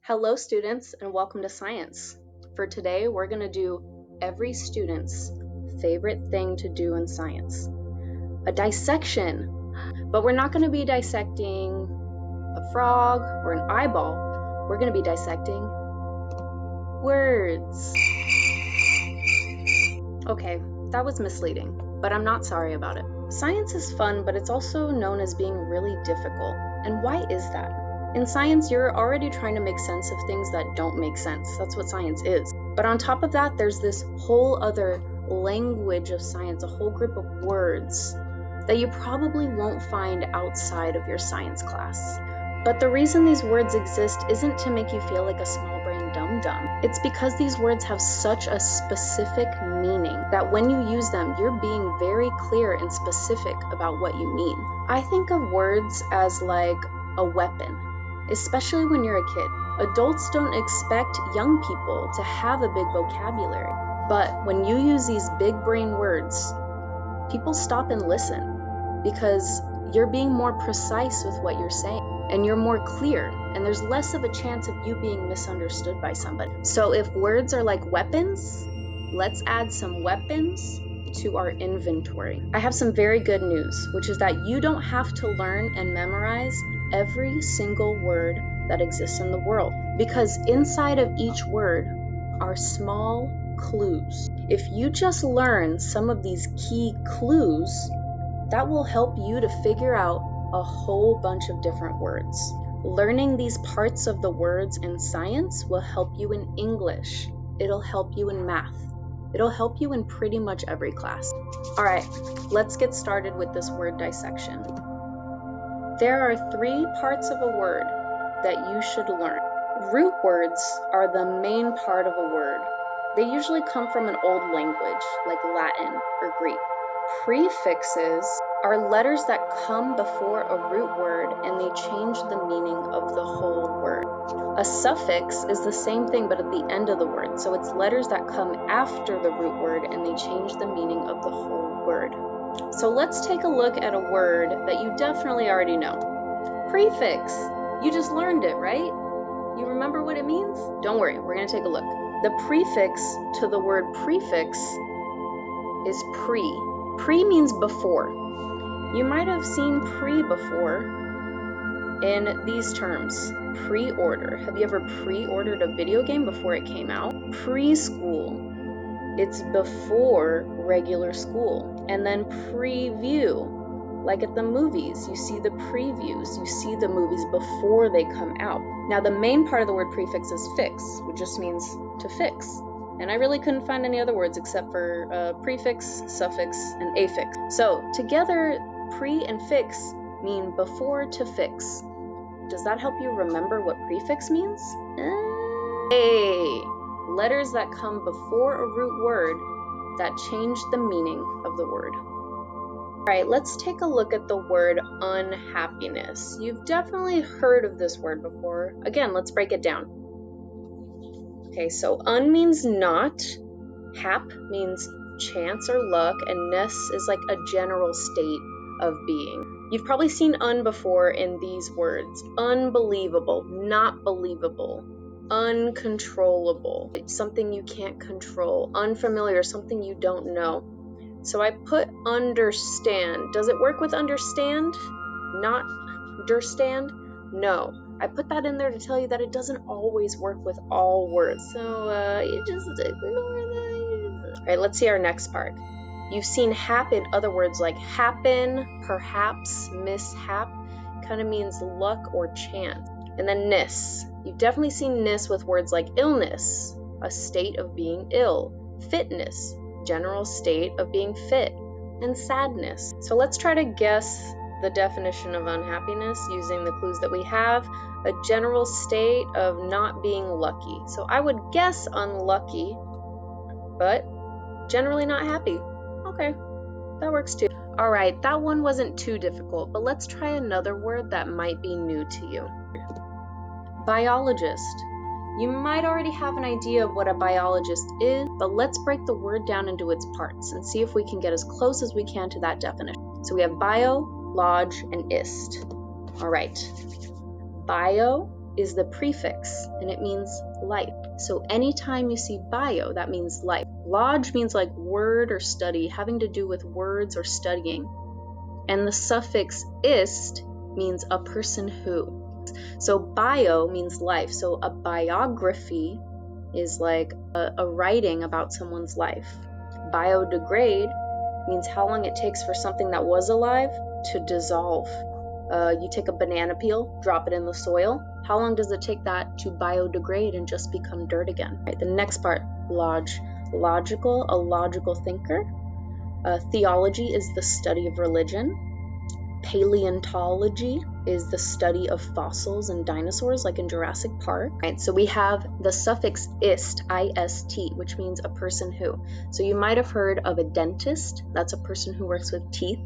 Hello students and welcome to science. For today we're going to do every student's favorite thing to do in science, a dissection. But we're not going to be dissecting a frog or an eyeball, we're going to be dissecting words. Okay, that was misleading, but I'm not sorry about it. Science is fun, but it's also known as being really difficult. And why is that? In science, you're already trying to make sense of things that don't make sense. That's what science is. But on top of that, there's this whole other language of science, a whole group of words that you probably won't find outside of your science class. But the reason these words exist isn't to make you feel like a small brain dum-dum. It's because these words have such a specific meaning that when you use them, you're being very clear and specific about what you mean. I think of words as like a weapon. Especially when you're a kid. Adults don't expect young people to have a big vocabulary. But when you use these big brain words, people stop and listen because you're being more precise with what you're saying and you're more clear and there's less of a chance of you being misunderstood by somebody. So if words are like weapons, let's add some weapons to our inventory. I have some very good news, which is that you don't have to learn and memorize every single word that exists in the world, because inside of each word are small clues. If you just learn some of these key clues, that will help you to figure out a whole bunch of different words. Learning these parts of the words in science will help you in English. It'll help you in math. It'll help you in pretty much every class. All right, let's get started with this word dissection. There are 3 parts of a word that you should learn. Root words are the main part of a word. They usually come from an old language, like Latin or Greek. Prefixes are letters that come before a root word and they change the meaning of the whole word. A suffix is the same thing but at the end of the word, so it's letters that come after the root word and they change the meaning of the whole word. So let's take a look at a word that you definitely already know. Prefix. You just learned it, right? You remember what it means? Don't worry, we're going to take a look. The prefix to the word prefix is pre. Pre means before. You might have seen pre before in these terms. Pre-order. Have you ever pre-ordered a video game before it came out? Preschool. It's before regular school. And then preview, like at the movies, you see the previews, you see the movies before they come out. Now the main part of the word prefix is fix, which just means to fix. And I really couldn't find any other words except for prefix, suffix, and affix. So together, pre and fix mean before to fix. Does that help you remember what prefix means? Hey! Letters that come before a root word that change the meaning of the word. All right, let's take a look at the word unhappiness. You've definitely heard of this word before. Again, let's break it down. Okay, so un means not, hap means chance or luck, and ness is like a general state of being. You've probably seen un before in these words. Unbelievable, not believable. Uncontrollable, something you can't control. Unfamiliar, something you don't know. So I put understand. Does it work with understand? Not understand? No. I put that in there to tell you that it doesn't always work with all words. So you just ignore that. All right, let's see our next part. You've seen hap in other words like happen, perhaps, mishap. Kind of means luck or chance. And then ness. You've definitely seen ness with words like illness, a state of being ill, fitness, general state of being fit, and sadness. So let's try to guess the definition of unhappiness using the clues that we have. A general state of not being lucky. So I would guess unlucky, but generally not happy. Okay, that works too. All right, that one wasn't too difficult, but let's try another word that might be new to you. Biologist. You might already have an idea of what a biologist is, but let's break the word down into its parts and see if we can get as close as we can to that definition. So we have bio, log, and ist. All right. Bio is the prefix, and it means life. So anytime you see bio, that means life. Log means like word or study, having to do with words or studying. And the suffix ist means a person who. So bio means life. So a biography is like a writing about someone's life. Biodegrade means how long it takes for something that was alive to dissolve. You take a banana peel, drop it in the soil. How long does it take that to biodegrade and just become dirt again? Right, the next part, logical, a logical thinker. Theology is the study of religion. Paleontology is the study of fossils and dinosaurs, like in Jurassic Park. Right, so we have the suffix ist, I-S-T, which means a person who. So you might have heard of a dentist. That's a person who works with teeth.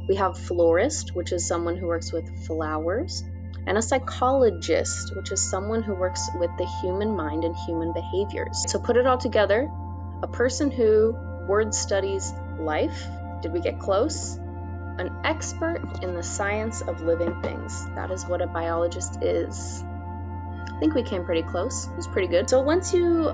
We have florist, which is someone who works with flowers. And a psychologist, which is someone who works with the human mind and human behaviors. So put it all together, a person who word studies life. Did we get close? An expert in the science of living things. That is what a biologist is. I think we came pretty close. It was pretty good. So once you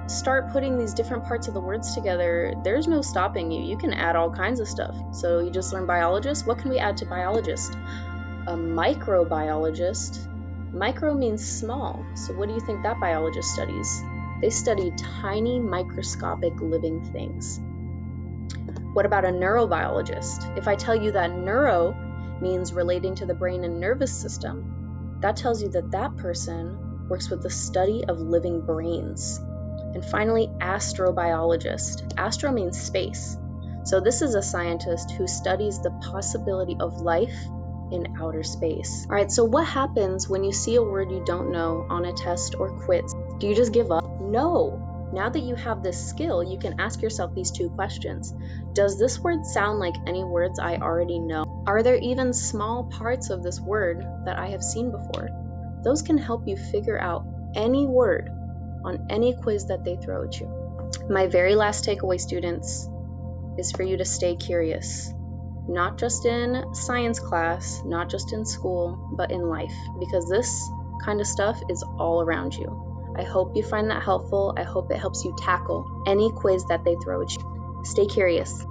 start putting these different parts of the words together, there's no stopping you. You can add all kinds of stuff. So you just learned biologist. What can we add to biologist? A microbiologist. Micro means small. So what do you think that biologist studies? They study tiny microscopic living things. What about a neurobiologist? If I tell you that neuro means relating to the brain and nervous system, that tells you that that person works with the study of living brains. And finally, astrobiologist. Astro means space. So this is a scientist who studies the possibility of life in outer space. All right, so what happens when you see a word you don't know on a test or quiz? Do you just give up? No. Now that you have this skill, you can ask yourself these two questions. Does this word sound like any words I already know? Are there even small parts of this word that I have seen before? Those can help you figure out any word on any quiz that they throw at you. My very last takeaway, students, is for you to stay curious. Not just in science class, not just in school, but in life, because this kind of stuff is all around you. I hope you find that helpful. I hope it helps you tackle any quiz that they throw at you. Stay curious.